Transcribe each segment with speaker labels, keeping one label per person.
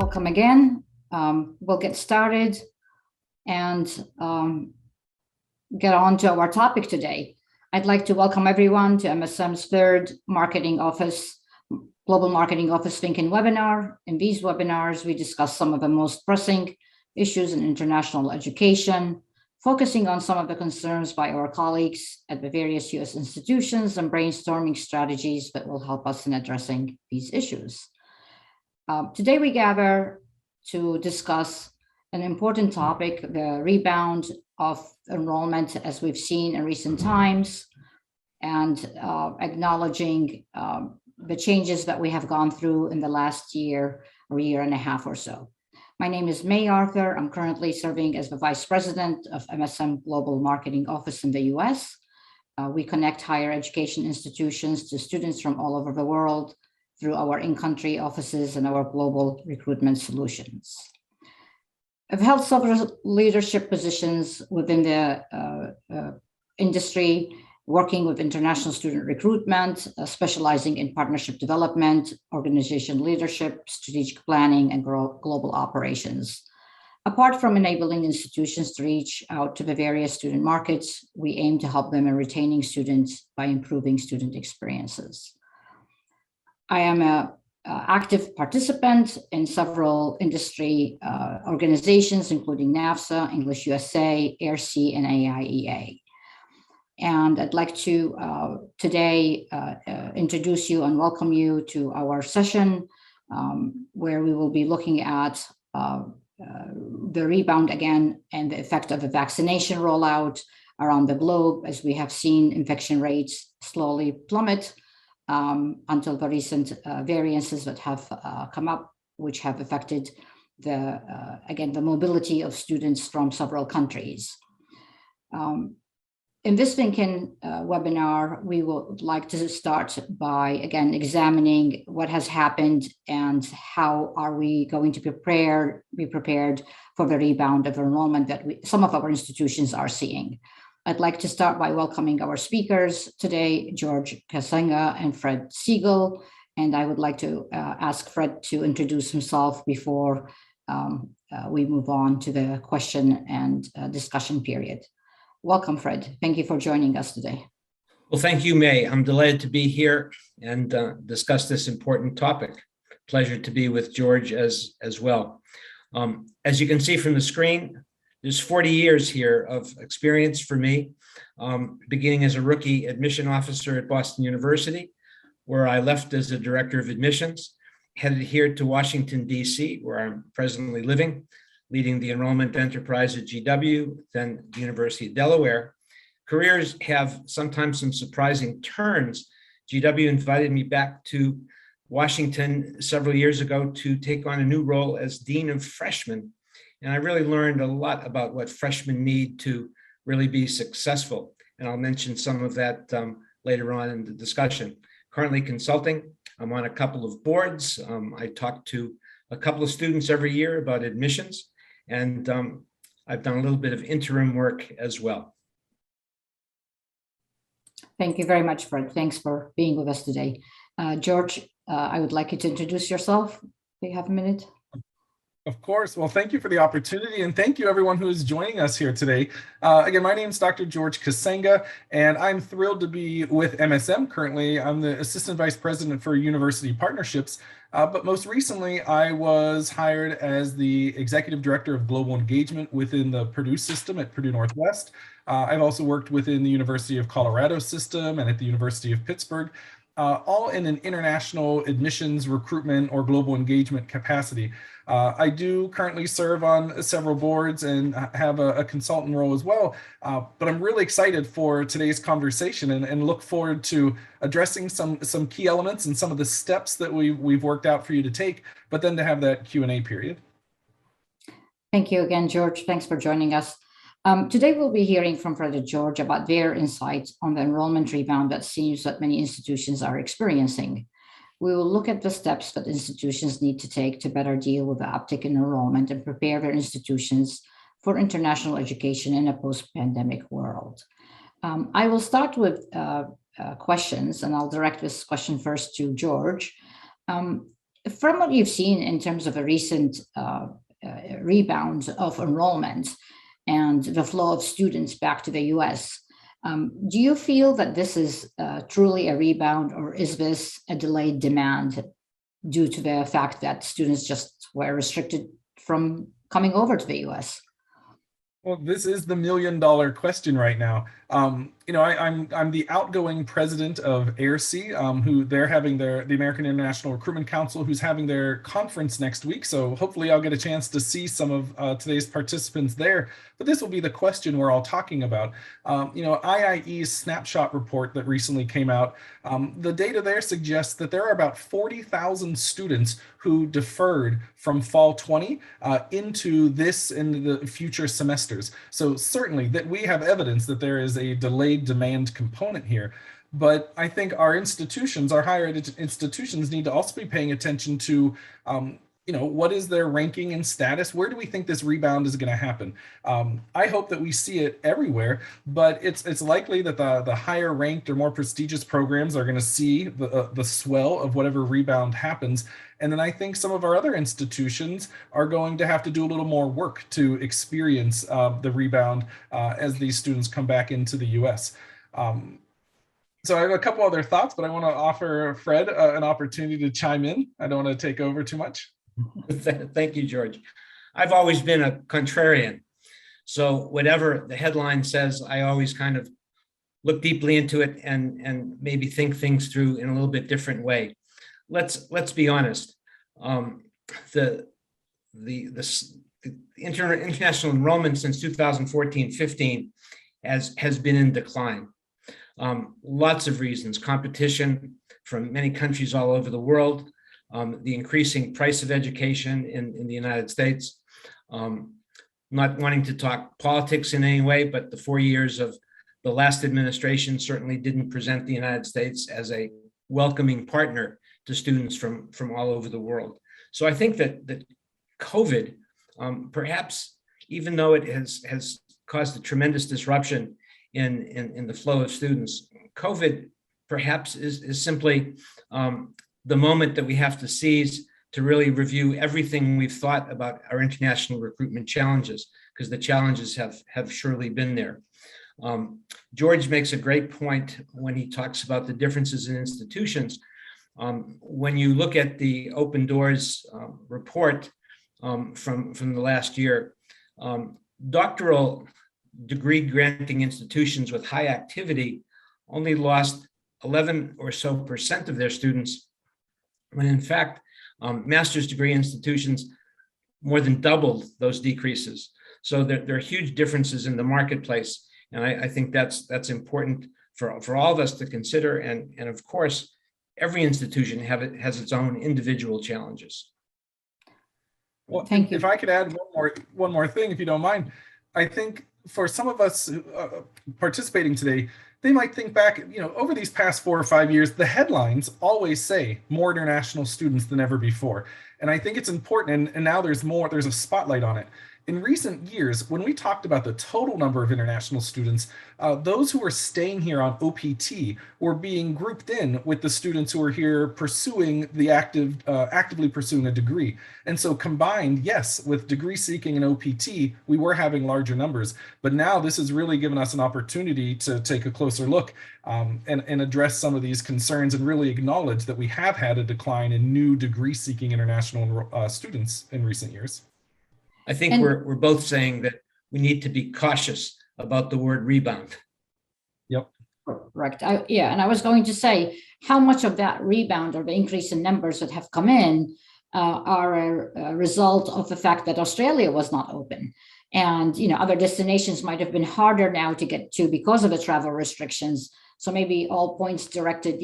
Speaker 1: welcome again. We'll get started and get on to our topic today. I'd like to welcome everyone to MSM's third Global Marketing Office Think-in webinar. In these webinars, we discuss some of the most pressing issues in international education, focusing on some of the concerns by our colleagues at the various US institutions and brainstorming strategies that will help us in addressing these issues. Today we gather to discuss an important topic, the rebound of enrollment as we've seen in recent times, and acknowledging the changes that we have gone through in the last year or year and a half or so. My name is May Arthur. I'm currently serving as the Vice President of MSM Global Marketing Office in the US. We connect higher education institutions to students from all over the world through our in-country offices and our global recruitment solutions. I've held several leadership positions within the industry, working with international student recruitment, specializing in partnership development, organization leadership, strategic planning, and global operations. Apart from enabling institutions to reach out to the various student markets, we aim to help them in retaining students by improving student experiences. I am an active participant in several industry organizations, including NAFSA, English USA, AIRC, and AIEA. And I'd like to today introduce you and welcome you to our session where we will be looking at the rebound again and the effect of the vaccination rollout around the globe, as we have seen infection rates slowly plummet until the recent variances that have come up, which have affected the mobility of students from several countries. In this Think-in webinar, we would like to start by, again, examining what has happened and how are we going to be prepared for the rebound of enrollment that some of our institutions are seeing. I'd like to start by welcoming our speakers today, George Kacenga and Fred Siegel, and I would like to ask Fred to introduce himself before we move on to the question and discussion period. Welcome, Fred. Thank you for joining us today.
Speaker 2: Well, thank you, May. I'm delighted to be here and discuss this important topic. Pleasure to be with George as well. As you can see from the screen, there's 40 years here of experience for me, beginning as a rookie admission officer at Boston University, where I left as a director of admissions, headed here to Washington, D.C., where I'm presently living, leading the enrollment enterprise at GW, then the University of Delaware. Careers have sometimes some surprising turns. GW invited me back to Washington several years ago to take on a new role as Dean of Freshmen. And I really learned a lot about what freshmen need to really be successful. And I'll mention some of that later on in the discussion. Currently consulting, I'm on a couple of boards. I talk to a couple of students every year about admissions. And I've done a little bit of interim work as well.
Speaker 1: Thank you very much, Fred. Thanks for being with us today. George, I would like you to introduce yourself. Do you have a minute?
Speaker 3: Of course. Well, thank you for the opportunity, and thank you everyone who is joining us here today. Again, my name is Dr. George Kacenga, and I'm thrilled to be with MSM currently. I'm the Assistant Vice President for University Partnerships, but most recently I was hired as the Executive Director of Global Engagement within the Purdue system at Purdue Northwest. I've also worked within the University of Colorado system and at the University of Pittsburgh, all in an international admissions, recruitment, or global engagement capacity. I do currently serve on several boards and have a consultant role as well, but I'm really excited for today's conversation and look forward to addressing some key elements and some of the steps that we've worked out for you to take, but then to have that Q&A period.
Speaker 1: Thank you again, George. Thanks for joining us. Today, we'll be hearing from Fred and George about their insights on the enrollment rebound that seems that many institutions are experiencing. We will look at the steps that institutions need to take to better deal with the uptick in enrollment and prepare their institutions for international education in a post-pandemic world. I will start with questions, and I'll direct this question first to George. from what you've seen in terms of a recent rebound of enrollment and the flow of students back to the US, do you feel that this is truly a rebound, or is this a delayed demand due to the fact that students just were restricted from coming over to the US?
Speaker 3: Well, this is the million-dollar question right now. I'm the outgoing president of AIRC, who they're having the American International Recruitment Council, who's having their conference next week. So hopefully I'll get a chance to see some of today's participants there. But this will be the question we're all talking about. IIE's snapshot report that recently came out, the data there suggests that there are about 40,000 students who deferred from fall 20 into this and the future semesters. So certainly that we have evidence that there is a delayed demand component here. But I think our institutions, our higher ed institutions, need to also be paying attention to what is their ranking and status? Where do we think this rebound is going to happen? I hope that we see it everywhere, but it's likely that the higher ranked or more prestigious programs are going to see the swell of whatever rebound happens. And then I think some of our other institutions are going to have to do a little more work to experience the rebound as these students come back into the US. So I have a couple other thoughts, but I want to offer Fred an opportunity to chime in. I don't want to take over too much.
Speaker 2: Thank you, George. I've always been a contrarian. So whatever the headline says, I always kind of look deeply into it and maybe think things through in a little bit different way. Let's be honest. The international enrollment since 2014-15 has been in decline. Lots of reasons: competition from many countries all over the world, the increasing price of education in the United States. Not wanting to talk politics in any way, but the 4 years of the last administration certainly didn't present the United States as a welcoming partner to students from all over the world. So I think that COVID, perhaps, even though it has caused a tremendous disruption in the flow of students, COVID perhaps is simply the moment that we have to seize to really review everything we've thought about our international recruitment challenges, because the challenges have surely been there. George makes a great point when he talks about the differences in institutions. When you look at the Open Doors report from the last year, doctoral degree granting institutions with high activity only lost 11% or so of their students, when in fact, master's degree institutions more than doubled those decreases. So there are huge differences in the marketplace. And I think that's important for all of us to consider. And of course, every institution has its own individual challenges.
Speaker 3: Well,
Speaker 1: thank you.
Speaker 3: If I could add one more thing, if you don't mind, I think for some of us participating today, they might think back, over these past 4 or 5 years, the headlines always say more international students than ever before. And I think it's important, and now there's a spotlight on it. In recent years, when we talked about the total number of international students, those who were staying here on OPT were being grouped in with the students who are here pursuing actively pursuing a degree. And so combined, yes, with degree seeking and OPT, we were having larger numbers. But now this has really given us an opportunity to take a closer look and address some of these concerns and really acknowledge that we have had a decline in new degree seeking international students in recent years.
Speaker 2: I think we're both saying that we need to be cautious about the word rebound.
Speaker 3: Yep.
Speaker 1: Correct. And I was going to say, how much of that rebound or the increase in numbers that have come in are a result of the fact that Australia was not open. And, other destinations might have been harder now to get to because of the travel restrictions. So maybe all points directed,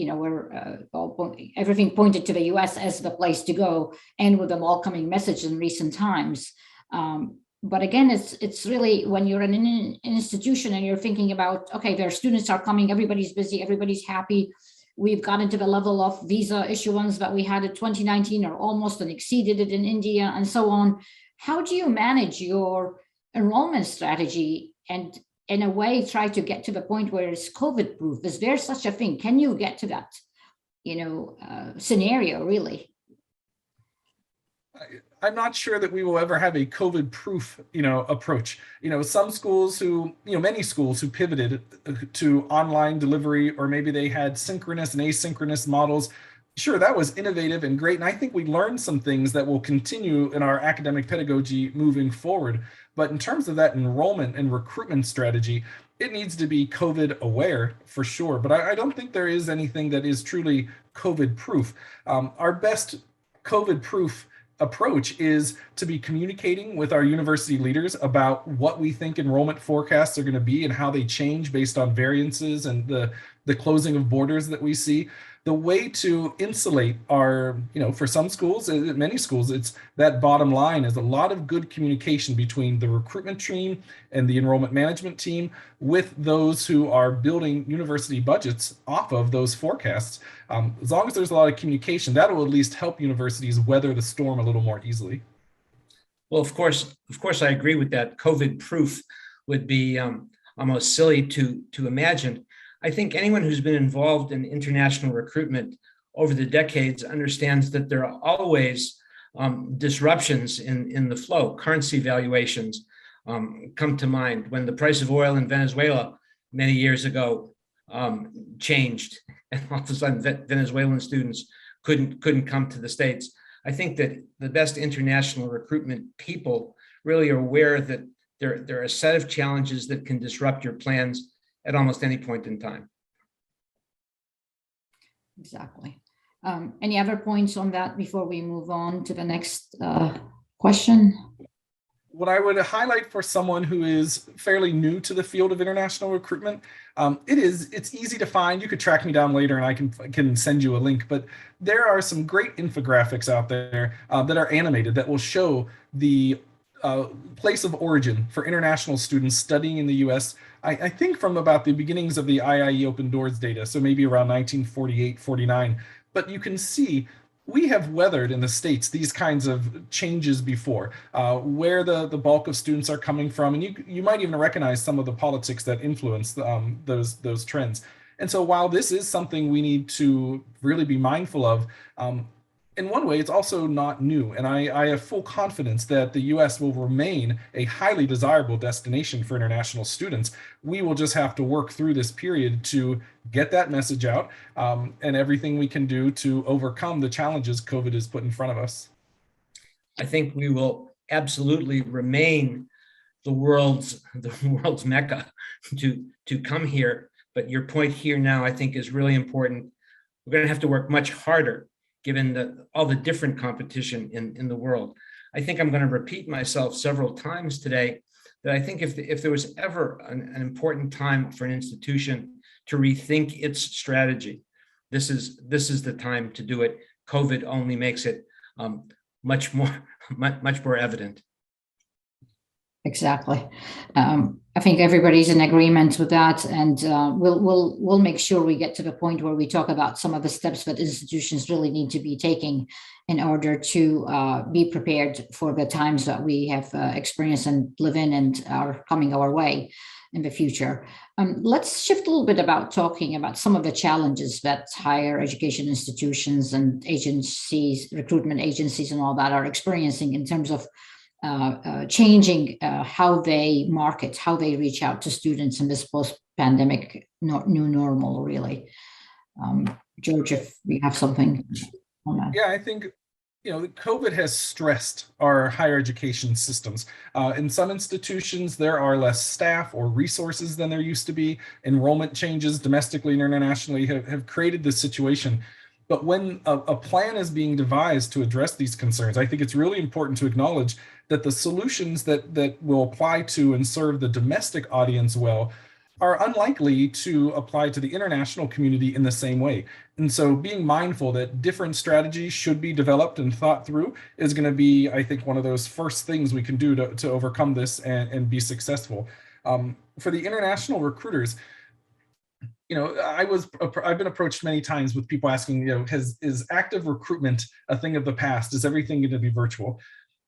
Speaker 1: everything pointed to the US as the place to go, and with the welcoming message in recent times. But again, it's really when you're in an institution and you're thinking about, okay, their students are coming, everybody's busy, everybody's happy. We've gotten to the level of visa issuance that we had in 2019 or almost, and exceeded it in India and so on. How do you manage your enrollment strategy and in a way try to get to the point where it's COVID proof? Is there such a thing? Can you get to that, scenario really?
Speaker 3: I'm not sure that we will ever have a COVID-proof, approach. Some schools many schools who pivoted to online delivery, or maybe they had synchronous and asynchronous models. Sure, that was innovative and great, and I think we learned some things that will continue in our academic pedagogy moving forward. But in terms of that enrollment and recruitment strategy, it needs to be COVID aware for sure. But I don't think there is anything that is truly COVID proof. Our best COVID proof approach is to be communicating with our university leaders about what we think enrollment forecasts are going to be and how they change based on variances and the closing of borders that we see. The way to insulate our, for some schools, many schools, it's that bottom line is a lot of good communication between the recruitment team and the enrollment management team with those who are building university budgets off of those forecasts. As long as there's a lot of communication, that will at least help universities weather the storm a little more easily.
Speaker 2: Well, of course, I agree with that. COVID proof would be almost silly to imagine. I think anyone who's been involved in international recruitment over the decades understands that there are always disruptions in the flow. Currency valuations come to mind. When the price of oil in Venezuela many years ago changed, and all of a sudden Venezuelan students couldn't come to the States. I think that the best international recruitment people really are aware that there are a set of challenges that can disrupt your plans at almost any point in time.
Speaker 1: Exactly. Any other points on that before we move on to the next question?
Speaker 3: What I would highlight for someone who is fairly new to the field of international recruitment, it's easy to find. You could track me down later and I can send you a link, but there are some great infographics out there that are animated that will show the place of origin for international students studying in the US, I think from about the beginnings of the IIE Open Doors data, so maybe around 1948, 49. But you can see we have weathered in the States these kinds of changes before, where the bulk of students are coming from. And you might even recognize some of the politics that influence those trends. And so while this is something we need to really be mindful of, in one way, it's also not new, and I have full confidence that the U.S. will remain a highly desirable destination for international students. We will just have to work through this period to get that message out, and everything we can do to overcome the challenges COVID has put in front of us.
Speaker 2: I think we will absolutely remain the world's mecca to come here. But your point here now, I think, is really important. We're going to have to work much harder given all the different competition in the world. I think I'm going to repeat myself several times today that I think if there was ever an important time for an institution to rethink its strategy, this is the time to do it. COVID only makes it much more evident.
Speaker 1: Exactly. I think everybody's in agreement with that, and we'll make sure we get to the point where we talk about some of the steps that institutions really need to be taking in order to be prepared for the times that we have experienced and live in and are coming our way in the future. Let's shift a little bit about talking about some of the challenges that higher education institutions and agencies, recruitment agencies and all that are experiencing in terms of changing how they market, how they reach out to students in this post-pandemic new normal, really. George, if we have something on that.
Speaker 3: Yeah, I think COVID has stressed our higher education systems. In some institutions, there are less staff or resources than there used to be. Enrollment changes domestically and internationally have created this situation. But when a plan is being devised to address these concerns, I think it's really important to acknowledge that the solutions that will apply to and serve the domestic audience well are unlikely to apply to the international community in the same way. And so being mindful that different strategies should be developed and thought through is going to be, I think, one of those first things we can do to overcome this and be successful. For the international recruiters, I've been approached many times with people asking, is active recruitment a thing of the past? Is everything going to be virtual?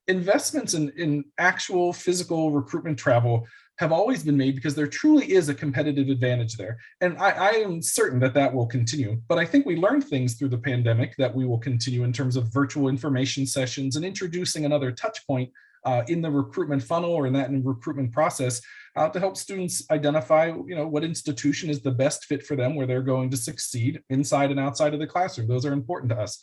Speaker 3: Investments in actual physical recruitment travel have always been made because there truly is a competitive advantage there. And I am certain that that will continue. But I think we learned things through the pandemic that we will continue in terms of virtual information sessions and introducing another touch point in the recruitment funnel or in that recruitment process to help students identify, what institution is the best fit for them, where they're going to succeed inside and outside of the classroom. Those are important to us.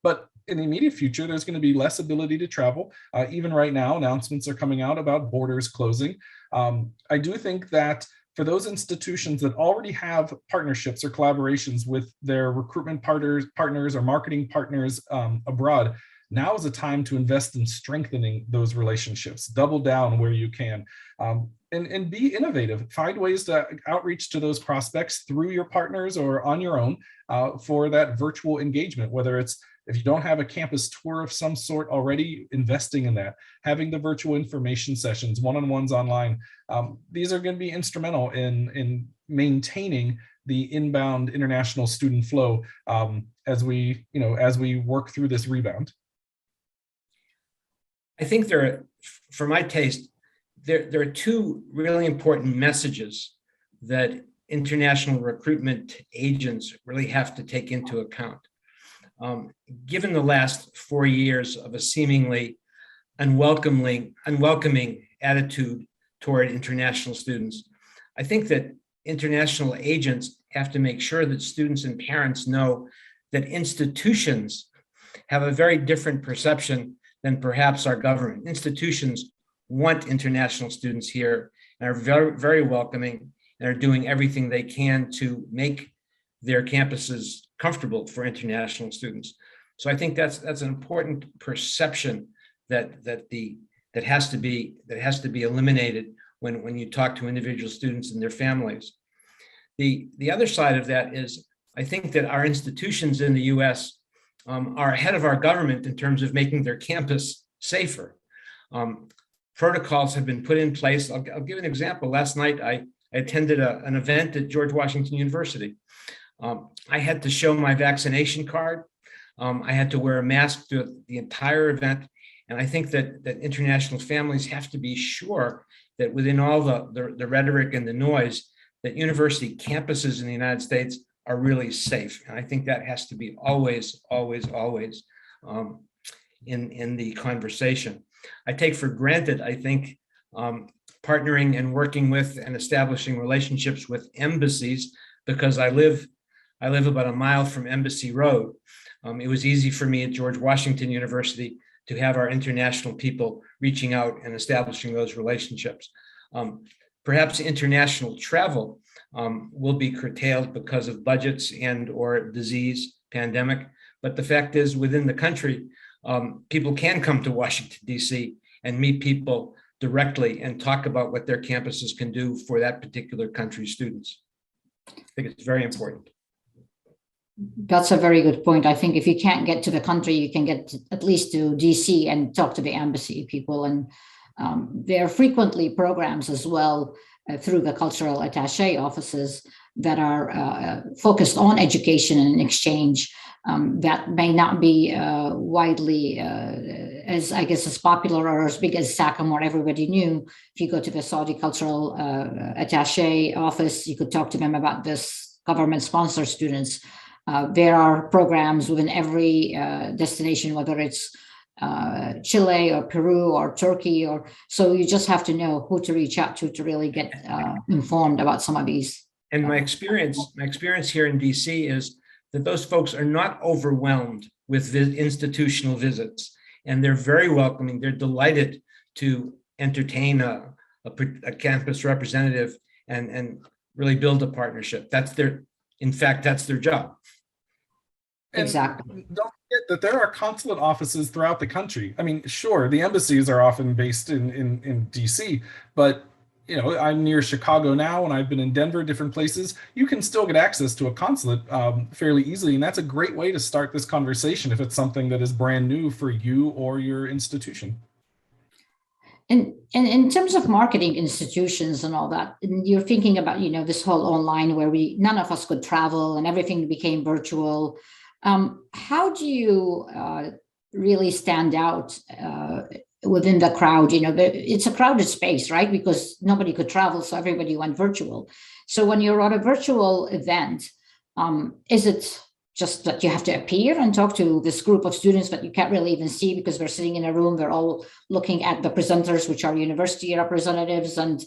Speaker 3: But in the immediate future, there's going to be less ability to travel. Even right now, announcements are coming out about borders closing. I do think that for those institutions that already have partnerships or collaborations with their recruitment partners or marketing partners abroad, now is a time to invest in strengthening those relationships, double down where you can, and be innovative. Find ways to outreach to those prospects through your partners or on your own for that virtual engagement, whether it's, if you don't have a campus tour of some sort already, investing in that, having the virtual information sessions, one-on-ones online. These are going to be instrumental in maintaining the inbound international student flow as we work through this rebound.
Speaker 2: I think for my taste, there are two really important messages that international recruitment agents really have to take into account. Given the last 4 years of a seemingly unwelcoming attitude toward international students, I think that international agents have to make sure that students and parents know that institutions have a very different perception than perhaps our government. Institutions want international students here and are very, very welcoming and are doing everything they can to make their campuses comfortable for international students. So I think that's an important perception that has to be eliminated when you talk to individual students and their families. The other side of that is, I think that our institutions in the U.S. Are ahead of our government in terms of making their campus safer. Protocols have been put in place. I'll give an example. Last night, I attended an event at George Washington University. I had to show my vaccination card. I had to wear a mask through the entire event. And I think that international families have to be sure that within all the rhetoric and the noise, that university campuses in the United States are really safe. And I think that has to be always in the conversation. I take for granted, I think, partnering and working with and establishing relationships with embassies, because I live about a mile from Embassy Road. It was easy for me at George Washington University to have our international people reaching out and establishing those relationships. Perhaps international travel will be curtailed because of budgets and or disease, pandemic. But the fact is, within the country, people can come to Washington, D.C. and meet people directly and talk about what their campuses can do for that particular country's students. I think it's very important.
Speaker 1: That's a very good point. I think if you can't get to the country, you can get at least to DC and talk to the embassy people. And there are frequently programs as well through the cultural attaché offices that are focused on education and exchange that may not be widely as popular or as big as SACM or everybody knew. If you go to the Saudi cultural attaché office, you could talk to them about this government-sponsored students. There are programs within every destination, whether it's Chile or Peru or Turkey, or so you just have to know who to reach out to really get informed about some of these.
Speaker 2: And my experience here in DC is that those folks are not overwhelmed with institutional visits, and they're very welcoming. They're delighted to entertain a campus representative and really build a partnership. That's their job.
Speaker 3: And
Speaker 1: exactly.
Speaker 3: Don't forget that there are consulate offices throughout the country. I mean, sure, the embassies are often based in DC, but I'm near Chicago now, and I've been in Denver, different places. You can still get access to a consulate fairly easily, and that's a great way to start this conversation if it's something that is brand new for you or your institution.
Speaker 1: And in terms of marketing institutions and all that, and you're thinking about, this whole online where none of us could travel and everything became virtual. How do you really stand out within the crowd, it's a crowded space, right? Because nobody could travel, so everybody went virtual. So when you're at a virtual event, is it just that you have to appear and talk to this group of students that you can't really even see because we're sitting in a room, they're all looking at the presenters, which are university representatives? And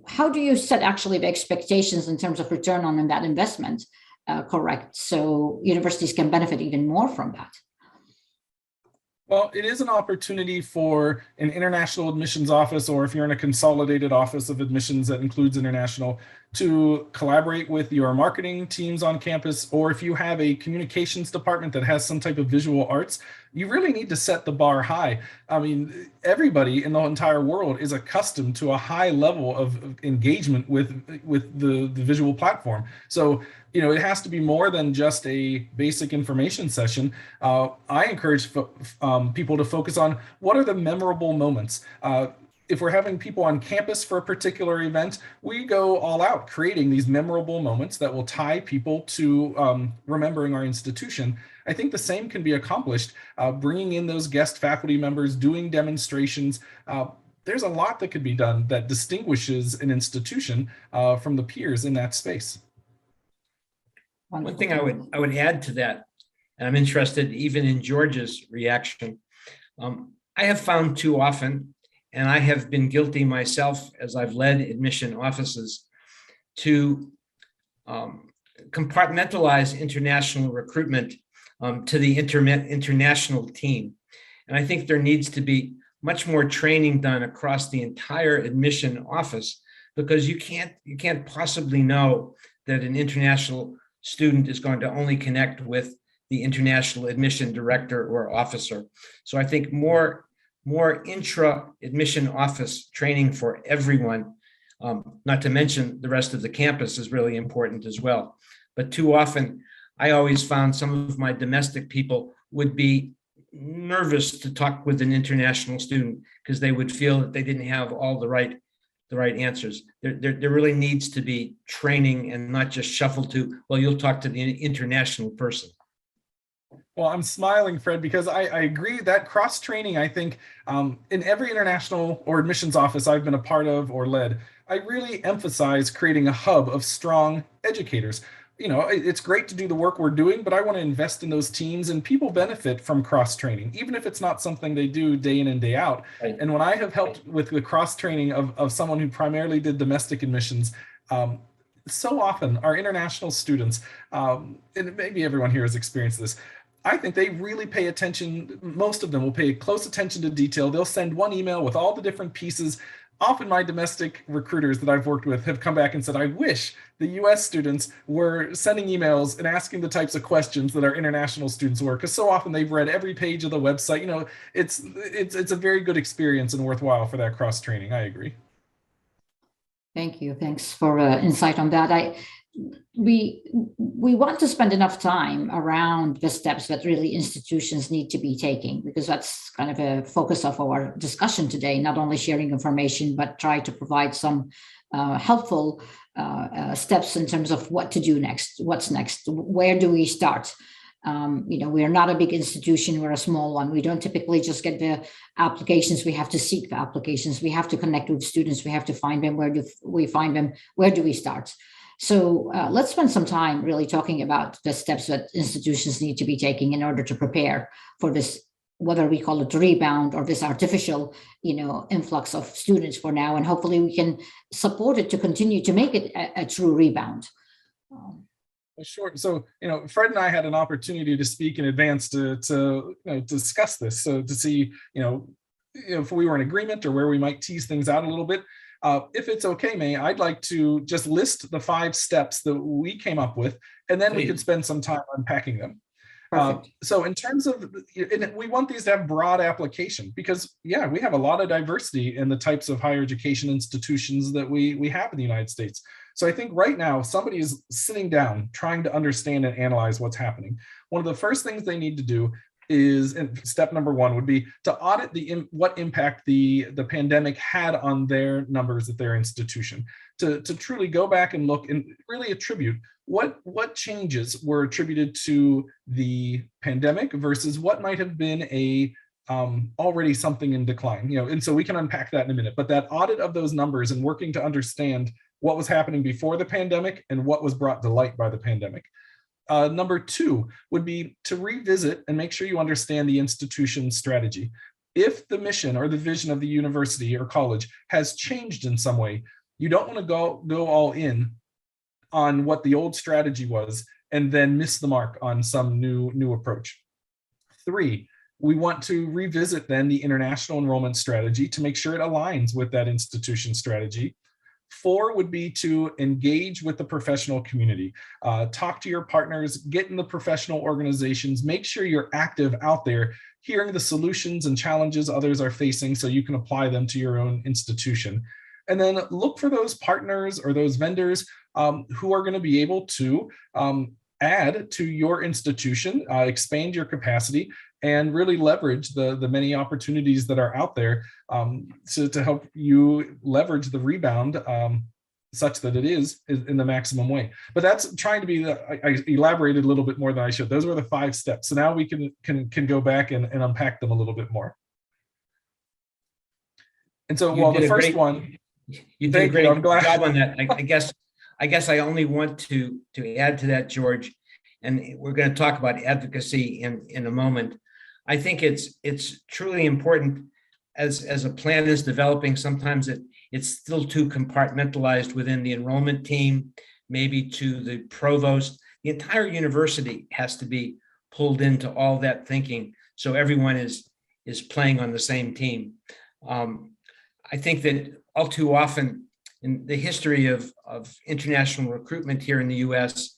Speaker 1: how do you set actually the expectations in terms of return on that investment correct, so universities can benefit even more from that?
Speaker 3: Well, it is an opportunity for an international admissions office, or if you're in a consolidated office of admissions that includes international, to collaborate with your marketing teams on campus, or if you have a communications department that has some type of visual arts, you really need to set the bar high. I mean, everybody in the entire world is accustomed to a high level of engagement with the visual platform. So, it has to be more than just a basic information session. I encourage people to focus on what are the memorable moments. If we're having people on campus for a particular event, we go all out creating these memorable moments that will tie people to remembering our institution. I think the same can be accomplished, bringing in those guest faculty members, doing demonstrations. There's a lot that could be done that distinguishes an institution from the peers in that space.
Speaker 2: One thing I would add to that, and I'm interested even in George's reaction, I have found too often, and I have been guilty myself as I've led admission offices, to compartmentalize international recruitment to the international team. And I think there needs to be much more training done across the entire admission office, because you can't possibly know that an international student is going to only connect with the international admission director or officer. So I think more intra-admission office training for everyone, not to mention the rest of the campus, is really important as well. But too often, I always found some of my domestic people would be nervous to talk with an international student because they would feel that they didn't have all the right answers. There really needs to be training and not just shuffle to, well, you'll talk to the international person.
Speaker 3: Well, I'm smiling, Fred, because I agree that cross-training, I think, in every international or admissions office I've been a part of or led, I really emphasize creating a hub of strong educators. It's great to do the work we're doing, but I want to invest in those teams, and people benefit from cross-training, even if it's not something they do day in and day out. Right. And when I have helped with the cross-training of someone who primarily did domestic admissions, so often our international students, and maybe everyone here has experienced this, I think they really pay attention. Most of them will pay close attention to detail. They'll send one email with all the different pieces. Often my domestic recruiters that I've worked with have come back and said, I wish the US students were sending emails and asking the types of questions that our international students were, because so often they've read every page of the website. It's a very good experience and worthwhile for that cross-training. I agree.
Speaker 1: Thank you. Thanks for insight on that. We want to spend enough time around the steps that really institutions need to be taking, because that's kind of a focus of our discussion today, not only sharing information, but try to provide some helpful steps in terms of what to do next, what's next, where do we start? We're not a big institution, we're a small one. We don't typically just get the applications, we have to seek the applications, we have to connect with students, we have to find them. Where do we find them? Where do we start? So let's spend some time really talking about the steps that institutions need to be taking in order to prepare for this, whether we call it rebound or this artificial, influx of students for now, and hopefully we can support it to continue to make it a true rebound.
Speaker 3: Sure. So, Fred and I had an opportunity to speak in advance to discuss this. So to see, if we were in agreement or where we might tease things out a little bit. If it's okay, May, I'd like to just list the 5 steps that we came up with, and then we could spend some time unpacking them. So in terms of, we want these to have broad application because, we have a lot of diversity in the types of higher education institutions that we have in the United States. So I think right now, somebody is sitting down trying to understand and analyze what's happening. One of the first things they need to do is, and step number 1 would be to audit what impact the pandemic had on their numbers at their institution, to truly go back and look and really attribute what changes were attributed to the pandemic versus what might have been a already something in decline, and so we can unpack that in a minute. But that audit of those numbers and working to understand what was happening before the pandemic and what was brought to light by the pandemic. Number two would be to revisit and make sure you understand the institution's strategy. If the mission or the vision of the university or college has changed in some way, you don't want to go all in on what the old strategy was and then miss the mark on some new approach. Three, we want to revisit then the international enrollment strategy to make sure it aligns with that institution strategy. Four would be to engage with the professional community, talk to your partners, get in the professional organizations, make sure you're active out there, hearing the solutions and challenges others are facing so you can apply them to your own institution. And then look for those partners or those vendors who are going to be able to add to your institution, expand your capacity, and really leverage the many opportunities that are out there to help you leverage the rebound such that it is in the maximum way. But that's trying to be, I elaborated a little bit more than I should. Those were the 5 steps. So now we can go back and unpack them a little bit more. And so, well, the first one,
Speaker 2: you did a great job on that. I guess I only want to add to that, George, and we're going to talk about advocacy in a moment. I think it's truly important as a plan is developing. Sometimes it's still too compartmentalized within the enrollment team, maybe to the provost. The entire university has to be pulled into all that thinking, so everyone is playing on the same team. I think that all too often in the history of international recruitment here in the US,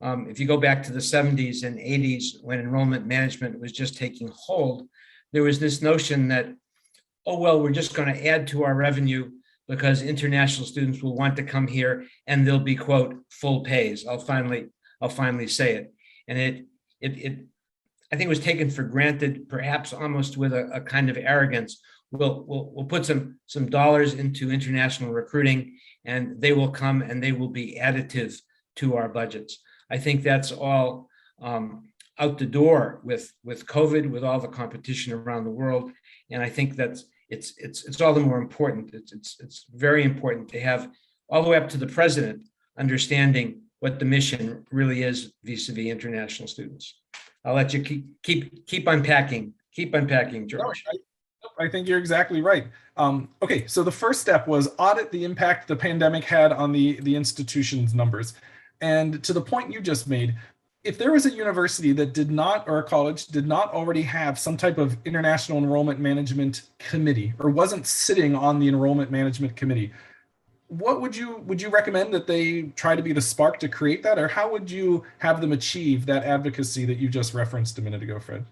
Speaker 2: if you go back to the 70s and 80s when enrollment management was just taking hold, there was this notion that, oh, well, we're just going to add to our revenue because international students will want to come here and they'll be, quote, full pays. I'll finally say it. And it I think it was taken for granted, perhaps almost with a kind of arrogance. We'll put some dollars into international recruiting and they will come and they will be additive to our budgets. I think that's all out the door with COVID, with all the competition around the world. And I think that's it's all the more important. It's very important to have all the way up to the president understanding what the mission really is vis-a-vis international students. I'll let you keep unpacking. Keep unpacking, George.
Speaker 3: I think you're exactly right. Okay, so the first step was audit the impact the pandemic had on the institution's numbers. And to the point you just made, if there was a university that did not, or a college did not already have some type of international enrollment management committee or wasn't sitting on the enrollment management committee, what would you recommend that they try to be the spark to create that? Or how would you have them achieve that advocacy that you just referenced a minute ago, Fred?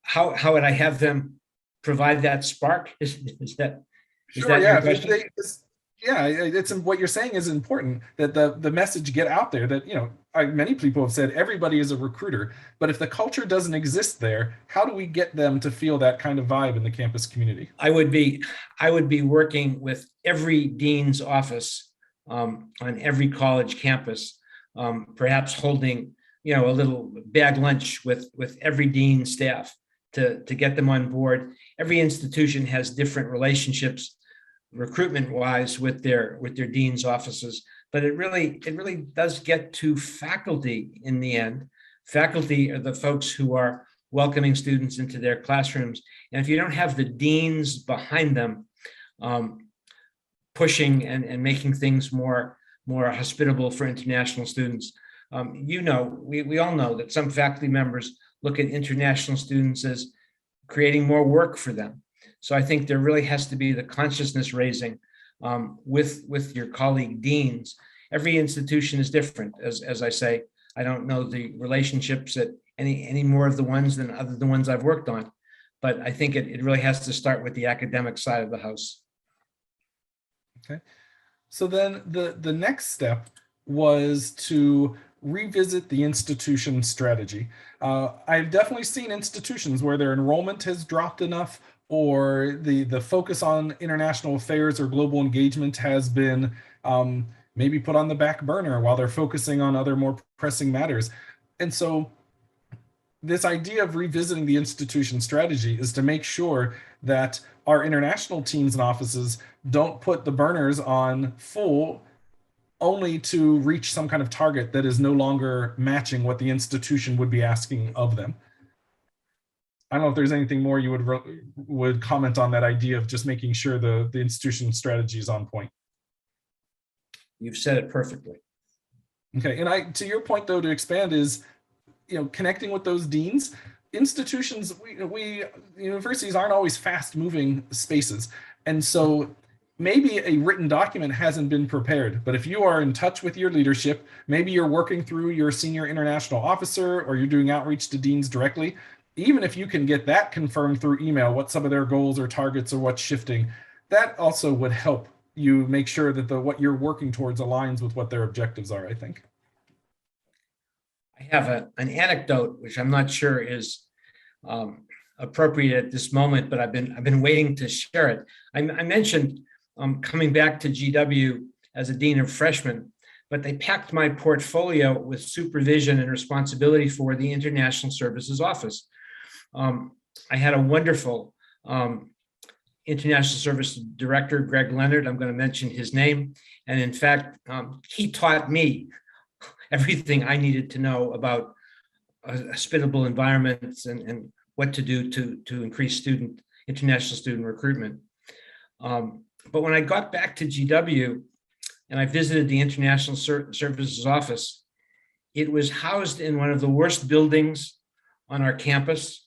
Speaker 2: How would I have them provide that spark? Is that
Speaker 3: sure,
Speaker 2: your question?
Speaker 3: It's what you're saying is important, that the message get out there that, many people have said everybody is a recruiter, but if the culture doesn't exist there, how do we get them to feel that kind of vibe in the campus community?
Speaker 2: I would be working with every dean's office on every college campus, perhaps holding, a little bag lunch with every dean staff to get them on board. Every institution has different relationships recruitment wise with their dean's offices, but it really does get to faculty in the end. Faculty are the folks who are welcoming students into their classrooms, and if you don't have the deans behind them pushing and making things more hospitable for international students, we all know that some faculty members look at international students as creating more work for them. So I think there really has to be the consciousness raising with your colleague deans. Every institution is different, as I say. I don't know the relationships at any more of the ones than other the ones I've worked on, but I think it really has to start with the academic side of the house.
Speaker 3: Okay, so then the next step was to revisit the institution strategy. I've definitely seen institutions where their enrollment has dropped enough, or the focus on international affairs or global engagement has been maybe put on the back burner while they're focusing on other more pressing matters. And so this idea of revisiting the institution strategy is to make sure that our international teams and offices don't put the burners on full only to reach some kind of target that is no longer matching what the institution would be asking of them. I don't know if there's anything more you would comment on that idea of just making sure the institution strategy is on point.
Speaker 2: You've said it perfectly.
Speaker 3: Okay, and to your point though, to expand is, connecting with those deans. Institutions, universities aren't always fast moving spaces. And so maybe a written document hasn't been prepared, but if you are in touch with your leadership, maybe you're working through your senior international officer or you're doing outreach to deans directly, even if you can get that confirmed through email, what some of their goals or targets or what's shifting, that also would help you make sure that what you're working towards aligns with what their objectives are, I think.
Speaker 2: I have an anecdote, which I'm not sure is appropriate at this moment, but I've been waiting to share it. I mentioned coming back to GW as a dean of freshmen, but they packed my portfolio with supervision and responsibility for the International Services Office. I had a wonderful International Service Director, Greg Leonard. I'm going to mention his name. And in fact, he taught me everything I needed to know about hospitable environments and what to do to increase international student recruitment. But when I got back to GW and I visited the International Services Office, it was housed in one of the worst buildings on our campus.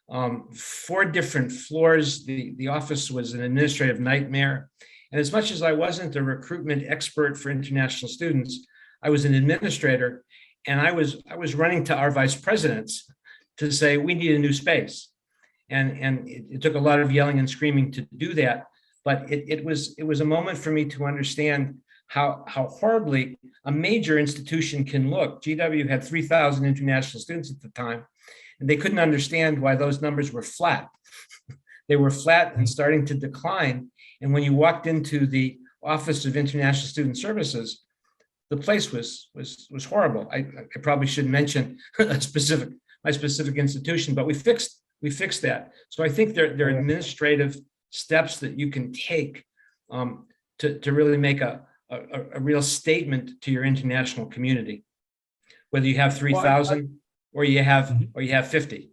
Speaker 2: 4 different floors. The office was an administrative nightmare. And as much as I wasn't a recruitment expert for international students, I was an administrator, and I was running to our vice presidents to say, we need a new space. And it took a lot of yelling and screaming to do that. But it was a moment for me to understand how horribly a major institution can look. GW had 3,000 international students at the time, and they couldn't understand why those numbers were flat. They were flat and starting to decline. And when you walked into the Office of International Student Services, the place was horrible. I probably shouldn't mention my specific institution, but we fixed that. So I think there are administrative steps that you can take to really make a real statement to your international community, whether you have 3,000 or you have 50.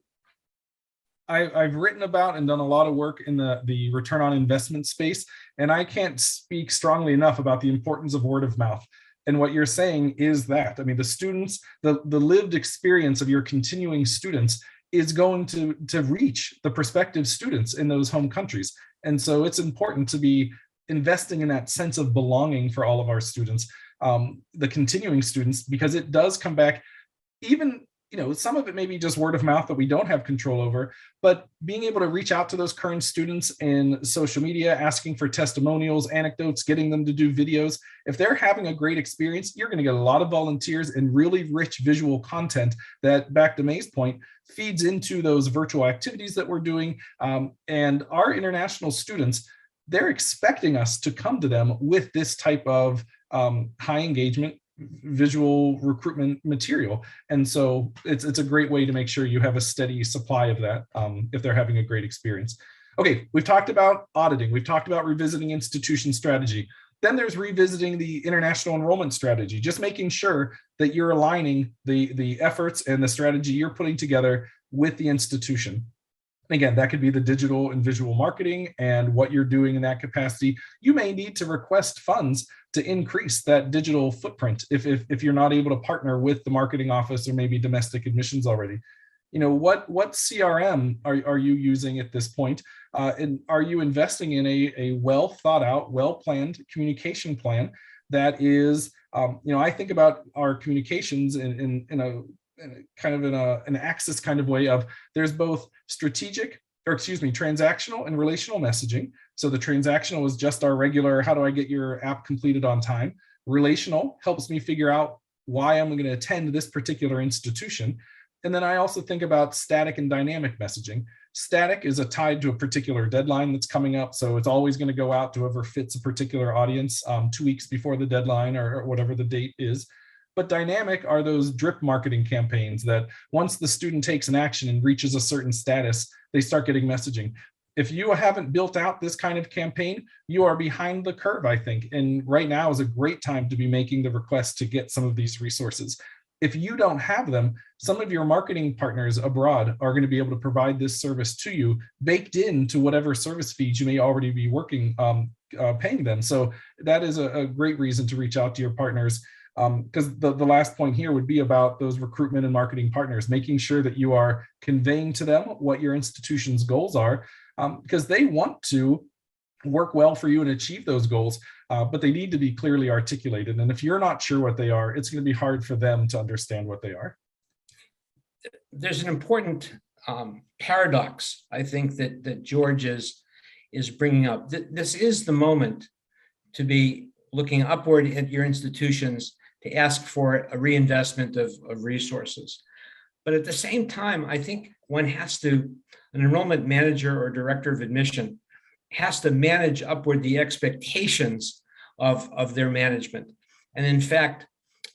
Speaker 3: I've written about and done a lot of work in the return on investment space, and I can't speak strongly enough about the importance of word of mouth. And what you're saying is that, I mean, the students, the lived experience of your continuing students is going to reach the prospective students in those home countries. And so it's important to be investing in that sense of belonging for all of our students, the continuing students, because it does come back. Even, some of it may be just word of mouth that we don't have control over, but being able to reach out to those current students in social media, asking for testimonials, anecdotes, getting them to do videos. If they're having a great experience, you're going to get a lot of volunteers and really rich visual content that, back to May's point, feeds into those virtual activities that we're doing. And our international students, they're expecting us to come to them with this type of high engagement visual recruitment material. And so it's a great way to make sure you have a steady supply of that if they're having a great experience. Okay, we've talked about auditing. We've talked about revisiting institution strategy. Then there's revisiting the international enrollment strategy, just making sure that you're aligning the efforts and the strategy you're putting together with the institution. Again, that could be the digital and visual marketing and what you're doing in that capacity. You may need to request funds to increase that digital footprint if you're not able to partner with the marketing office or maybe domestic admissions already. What CRM are you using at this point? And are you investing in a well thought out, well planned communication plan that is, I think about our communications in an axis kind of way of there's both transactional and relational messaging. So the transactional is just our regular, how do I get your app completed on time? Relational helps me figure out why I'm going to attend this particular institution. And then I also think about static and dynamic messaging. Static is tied to a particular deadline that's coming up. So it's always going to go out to whoever fits a particular audience 2 weeks before the deadline or whatever the date is. But dynamic are those drip marketing campaigns that once the student takes an action and reaches a certain status, they start getting messaging. If you haven't built out this kind of campaign, you are behind the curve, I think. And right now is a great time to be making the request to get some of these resources. If you don't have them, some of your marketing partners abroad are going to be able to provide this service to you baked into whatever service fees you may already be paying them. So that is a great reason to reach out to your partners. Because the last point here would be about those recruitment and marketing partners, making sure that you are conveying to them what your institution's goals are, because they want to work well for you and achieve those goals, but they need to be clearly articulated. And if you're not sure what they are, it's going to be hard for them to understand what they are.
Speaker 2: There's an important paradox, I think, that George is bringing up. This is the moment to be looking upward at your institutions to ask for a reinvestment of resources. But at the same time, I think an enrollment manager or director of admission has to manage upward the expectations of their management. And in fact,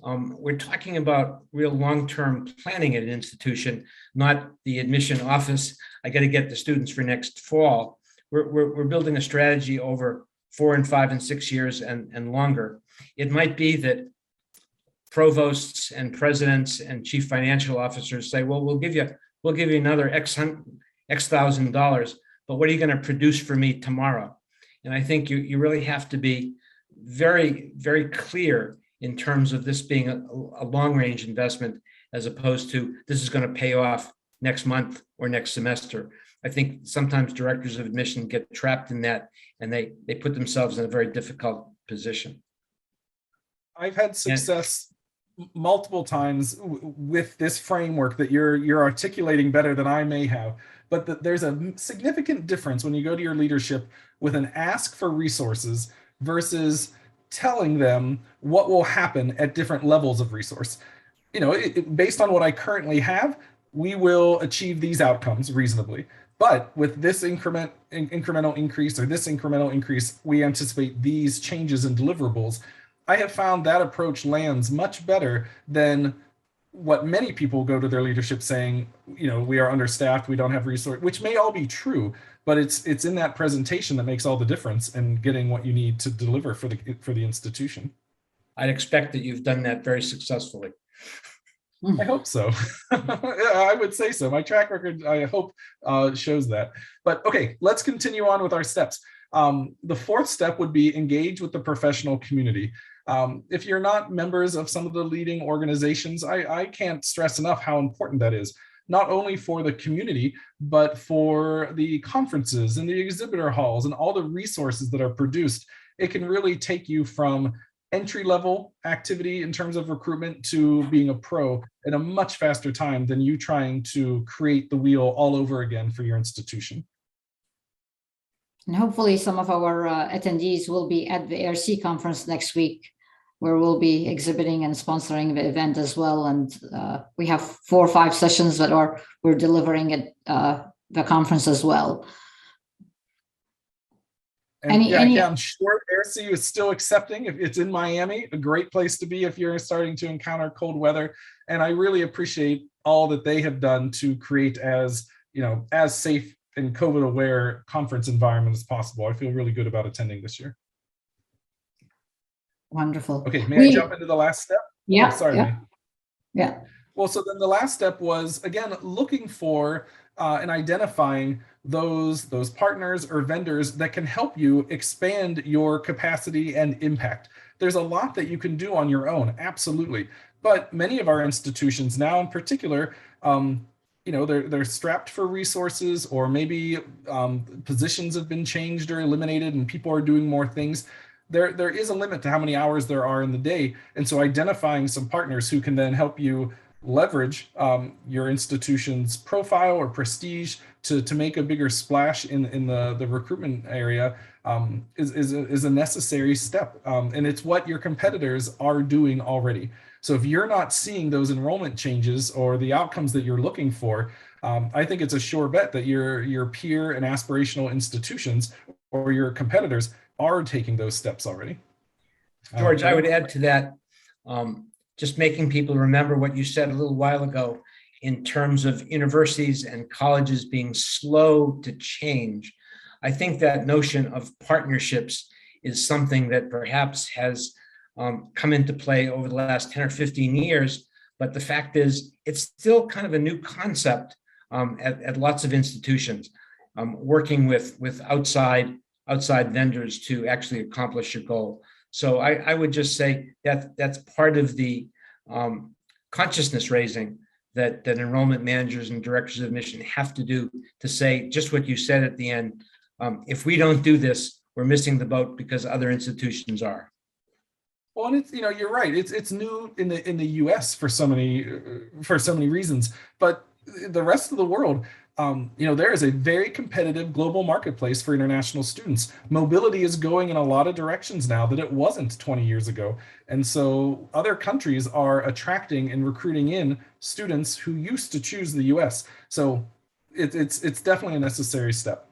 Speaker 2: we're talking about real long-term planning at an institution, not the admission office. I got to get the students for next fall. We're building a strategy over 4 and 5 and 6 years and longer. It might be that provosts and presidents and chief financial officers say, well, we'll give you another X thousand dollars, but what are you going to produce for me tomorrow? And I think you really have to be very, very clear in terms of this being a long-range investment, as opposed to this is going to pay off next month or next semester. I think sometimes directors of admission get trapped in that, and they put themselves in a very difficult position.
Speaker 3: I've had success multiple times with this framework that you're articulating better than I may have, but there's a significant difference when you go to your leadership with an ask for resources versus telling them what will happen at different levels of resource. Based on what I currently have, we will achieve these outcomes reasonably. But with this incremental increase or this incremental increase, we anticipate these changes in deliverables. I have found that approach lands much better than what many people go to their leadership saying, we are understaffed, we don't have resources, which may all be true, but it's in that presentation that makes all the difference in getting what you need to deliver for the institution.
Speaker 2: I'd expect that you've done that very successfully.
Speaker 3: I hope so. I would say so. My track record, I hope, shows that. But okay, let's continue on with our steps. The fourth step would be engage with the professional community. If you're not members of some of the leading organizations, I can't stress enough how important that is, not only for the community, but for the conferences and the exhibitor halls and all the resources that are produced. It can really take you from entry-level activity in terms of recruitment to being a pro in a much faster time than you trying to create the wheel all over again for your institution.
Speaker 1: And hopefully some of our attendees will be at the ARC conference next week, where we'll be exhibiting and sponsoring the event as well. And we have 4 or 5 sessions that we're delivering at the conference as well.
Speaker 3: And I'm sure ARC is still accepting. If it's in Miami, a great place to be if you're starting to encounter cold weather. And I really appreciate all that they have done to create as safe and COVID-aware conference environment as possible. I feel really good about attending this year.
Speaker 1: Wonderful.
Speaker 3: Okay, may I jump into the last step?
Speaker 1: Yeah.
Speaker 3: Oh, sorry.
Speaker 1: Yeah.
Speaker 3: Well, so then the last step was, again, looking for and identifying those partners or vendors that can help you expand your capacity and impact. There's a lot that you can do on your own, absolutely. But many of our institutions now in particular, they're strapped for resources, or maybe positions have been changed or eliminated and people are doing more things. There is a limit to how many hours there are in the day. And so identifying some partners who can then help you leverage your institution's profile or prestige to make a bigger splash in the recruitment area is a necessary step. And it's what your competitors are doing already. So if you're not seeing those enrollment changes or the outcomes that you're looking for, I think it's a sure bet that your peer and aspirational institutions or your competitors are taking those steps already.
Speaker 2: George, I would add to that, just making people remember what you said a little while ago in terms of universities and colleges being slow to change. I think that notion of partnerships is something that perhaps has come into play over the last 10 or 15 years. But the fact is, it's still kind of a new concept at lots of institutions, working with outside vendors to actually accomplish your goal. So I would just say that that's part of the consciousness raising that enrollment managers and directors of admission have to do, to say just what you said at the end. If we don't do this, we're missing the boat because other institutions are.
Speaker 3: Well, and it's, you're right. It's new in the U.S. for so many reasons, but the rest of the world, there is a very competitive global marketplace for international students. Mobility is going in a lot of directions now that it wasn't 20 years ago. And so other countries are attracting and recruiting in students who used to choose the US. So it's definitely a necessary step.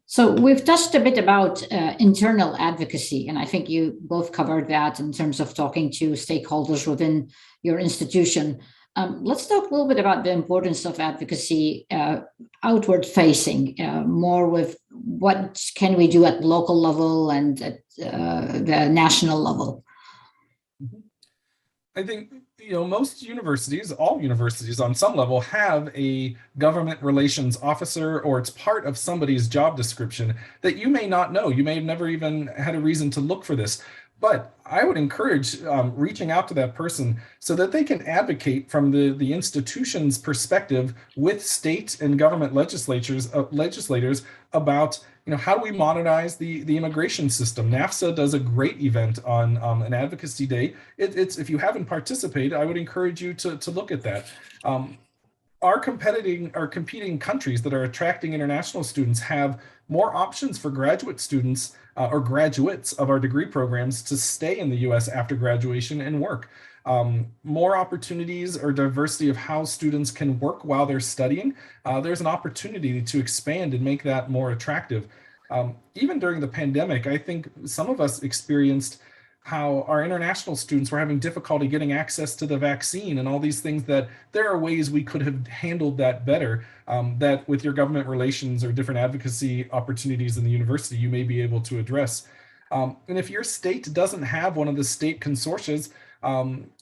Speaker 1: So we've touched a bit about internal advocacy, and I think you both covered that in terms of talking to stakeholders within your institution. Let's talk a little bit about the importance of advocacy outward facing, more with what can we do at local level and at the national level.
Speaker 3: I think, most universities, all universities on some level, have a government relations officer, or it's part of somebody's job description that you may not know. You may have never even had a reason to look for this. But I would encourage reaching out to that person so that they can advocate from the institution's perspective with state and government legislators about how do we modernize the immigration system. NAFSA does a great event on an advocacy day. It's if you haven't participated, I would encourage you to look at that. Our competing countries that are attracting international students have more options for graduate students or graduates of our degree programs to stay in the US after graduation and work. More opportunities or diversity of how students can work while they're studying. There's an opportunity to expand and make that more attractive. Even during the pandemic, I think some of us experienced how our international students were having difficulty getting access to the vaccine and all these things, that there are ways we could have handled that better, that with your government relations or different advocacy opportunities in the university, you may be able to address. And if your state doesn't have one of the state consortia,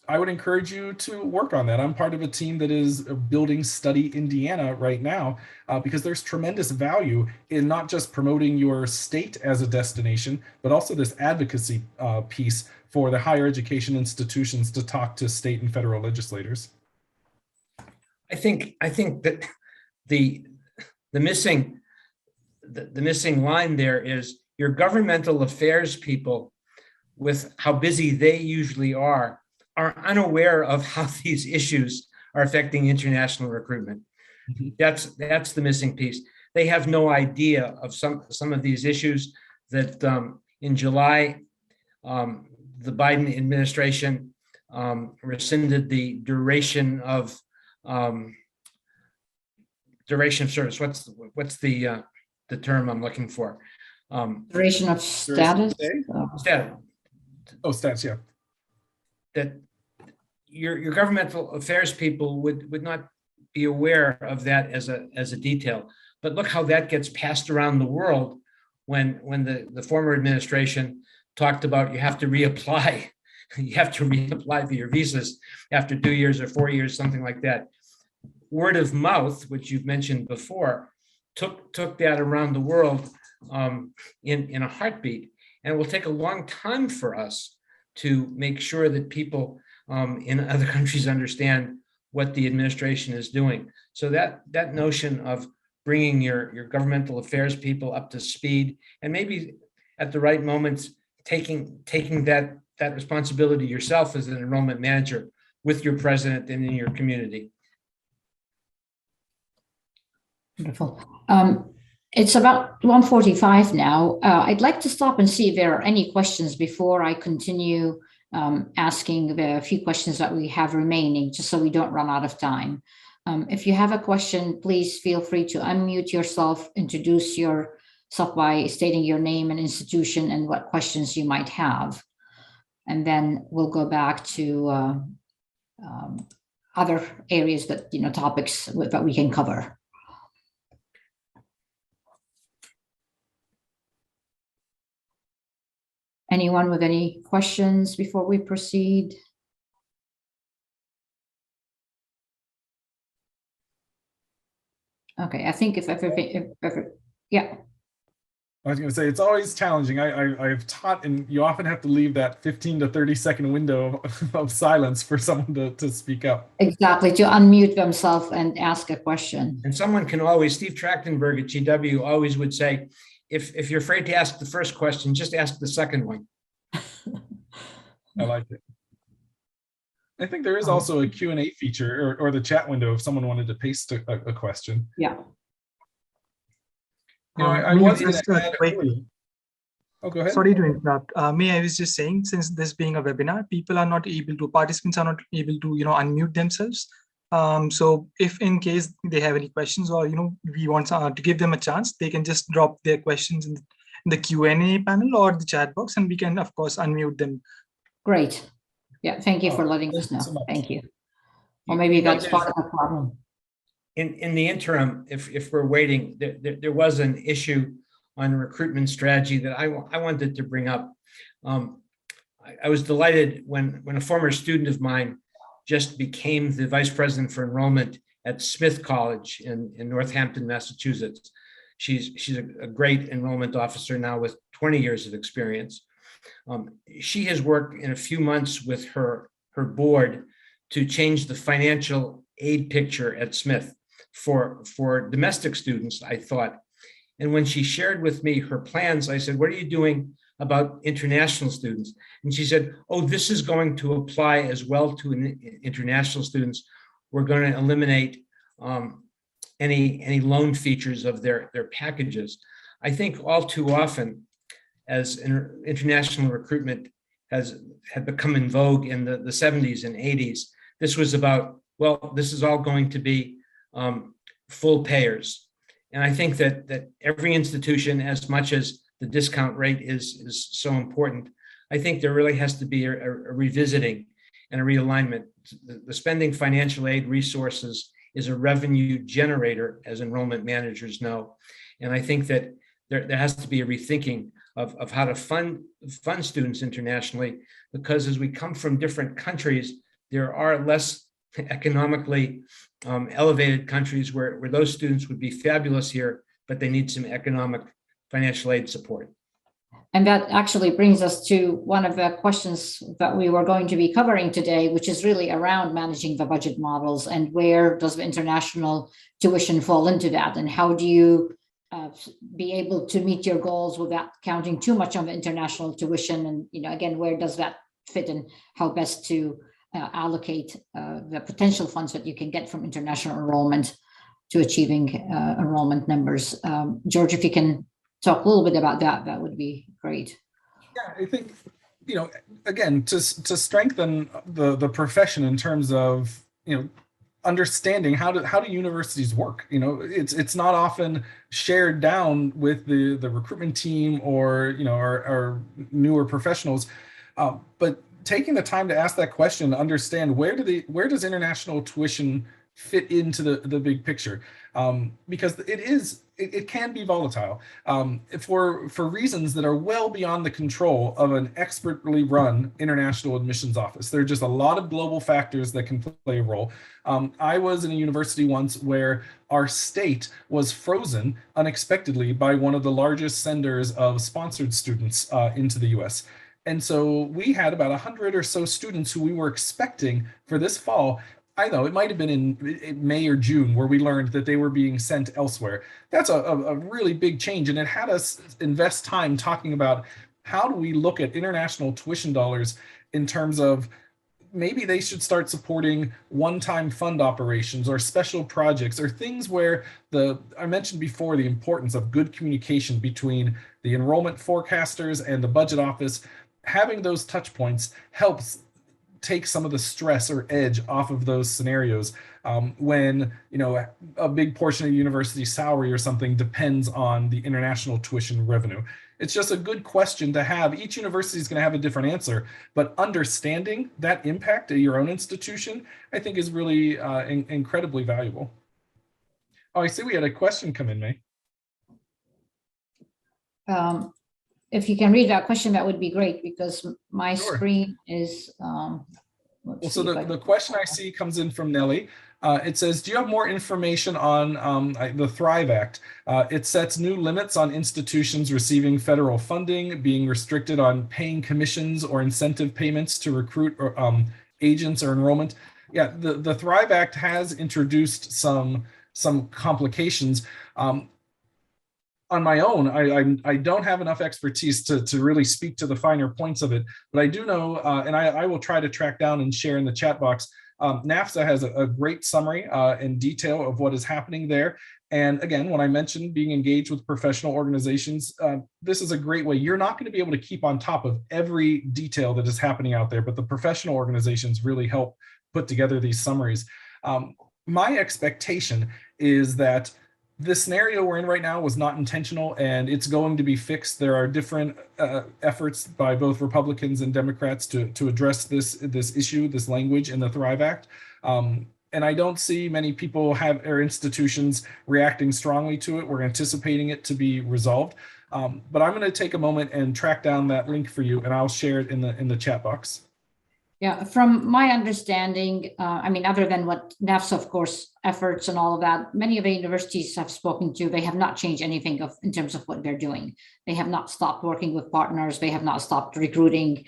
Speaker 3: I would encourage you to work on that. I'm part of a team that is building Study Indiana right now, because there's tremendous value in not just promoting your state as a destination, but also this advocacy piece for the higher education institutions to talk to state and federal legislators.
Speaker 2: I think that the missing line there is your governmental affairs people, with how busy they usually are unaware of how these issues are affecting international recruitment. Mm-hmm. That's the missing piece. They have no idea of some of these issues that in July, the Biden administration rescinded the duration of service. What's the term I'm looking for?
Speaker 1: Duration of status.
Speaker 2: Status.
Speaker 3: Oh, stats, yeah.
Speaker 2: That your governmental affairs people would not be aware of that as a detail. But look how that gets passed around the world when the former administration talked about you have to reapply. You have to reapply for your visas after 2 years or 4 years, something like that. Word of mouth, which you've mentioned before, took that around the world in a heartbeat. And it will take a long time for us to make sure that people in other countries understand what the administration is doing. So that notion of bringing your governmental affairs people up to speed, and maybe at the right moments, taking that responsibility yourself as an enrollment manager with your president and in your community.
Speaker 1: Wonderful. It's about 1:45 now. I'd like to stop and see if there are any questions before I continue asking the few questions that we have remaining, just so we don't run out of time. If you have a question, please feel free to unmute yourself, introduce yourself by stating your name and institution and what questions you might have. and then we'll go back to other areas that, topics that we can cover. Anyone with any questions before we proceed? Okay, I think if yeah.
Speaker 3: I was going to say, it's always challenging. I've taught, and you often have to leave that 15 to 30-second window of silence for someone to speak up.
Speaker 1: Exactly, to unmute themselves and ask a question.
Speaker 2: And someone can always, Steve Trachtenberg at GW always would say, if you're afraid to ask the first question, just ask the second one.
Speaker 3: I like it. I think there is also a Q&A feature or the chat window if someone wanted to paste a question.
Speaker 1: Yeah.
Speaker 3: I was going to add
Speaker 4: quickly.
Speaker 3: Oh, go ahead.
Speaker 4: Sorry to interrupt. May I was just saying, since this being a webinar, participants are not able to, unmute themselves. So if in case they have any questions or, we want to give them a chance, they can just drop their questions in the Q&A panel or the chat box, and we can, of course, unmute them.
Speaker 1: Great. Yeah, thank you for letting us know.
Speaker 3: So
Speaker 1: thank you. Or maybe that's part of the problem.
Speaker 2: In the interim, if we're waiting, there was an issue on recruitment strategy that I wanted to bring up. I was delighted when a former student of mine just became the vice president for enrollment at Smith College in Northampton, Massachusetts. She's a great enrollment officer now with 20 years of experience. She has worked in a few months with her board to change the financial aid picture at Smith for domestic students, I thought. And when she shared with me her plans, I said, what are you doing about international students? And she said, oh, this is going to apply as well to international students. We're going to eliminate any loan features of their packages. I think all too often, as international recruitment had become in vogue in the 70s and 80s, this was about, well, this is all going to be full payers. And I think that every institution, as much as the discount rate is so important, I think there really has to be a revisiting and a realignment. The spending financial aid resources is a revenue generator, as enrollment managers know. And I think that there has to be a rethinking of how to fund students internationally, because as we come from different countries, there are less economically elevated countries where those students would be fabulous here, but they need some economic financial aid support.
Speaker 1: And that actually brings us to one of the questions that we were going to be covering today, which is really around managing the budget models and where does the international tuition fall into that, and how do you be able to meet your goals without counting too much on the international tuition, and again, where does that fit and how best to allocate the potential funds that you can get from international enrollment to achieving enrollment numbers. George, if you can talk a little bit about that, that would be great.
Speaker 3: Yeah, I think, again, to strengthen the profession in terms of, understanding how do universities work. It's not often shared down with the recruitment team or, our newer professionals, but taking the time to ask that question, understand where does international tuition fit into the big picture, because it can be volatile for reasons that are well beyond the control of an expertly run international admissions office. There are just a lot of global factors that can play a role. I was in a university once where our state was frozen unexpectedly by one of the largest senders of sponsored students into the US. And so we had about 100 or so students who we were expecting for this fall. I know it might have been in May or June where we learned that they were being sent elsewhere. That's a really big change. And it had us invest time talking about how do we look at international tuition dollars in terms of maybe they should start supporting one-time fund operations or special projects or things where I mentioned before the importance of good communication between the enrollment forecasters and the budget office. Having those touch points helps take some of the stress or edge off of those scenarios when, you know, a big portion of university's salary or something depends on the international tuition revenue. It's just a good question to have. Each university is going to have a different answer, but understanding that impact at your own institution, I think, is really incredibly valuable. Oh, I see we had a question come in, May.
Speaker 1: If you can read that question, that would be great, because my
Speaker 3: Sure.
Speaker 1: screen is.
Speaker 3: Well, so the question I see comes in from Nellie. It says, do you have more information on the Thrive Act? It sets new limits on institutions receiving federal funding, being restricted on paying commissions or incentive payments to recruit or, agents or enrollment. Yeah, the Thrive Act has introduced some complications. On my own, I don't have enough expertise to really speak to the finer points of it, but I do know, and I will try to track down and share in the chat box. NAFSA has a great summary in detail of what is happening there. And again, when I mentioned being engaged with professional organizations, this is a great way. You're not going to be able to keep on top of every detail that is happening out there, but the professional organizations really help put together these summaries. My expectation is that the scenario we're in right now was not intentional, and it's going to be fixed. There are different efforts by both Republicans and Democrats to address this issue, this language in the Thrive Act. And I don't see many people or institutions reacting strongly to it. We're anticipating it to be resolved. But I'm going to take a moment and track down that link for you, and I'll share it in the chat box.
Speaker 1: Yeah, from my understanding, I mean, other than what NAFSA, of course, efforts and all of that, many of the universities I've spoken to, they have not changed anything in terms of what they're doing. They have not stopped working with partners. They have not stopped recruiting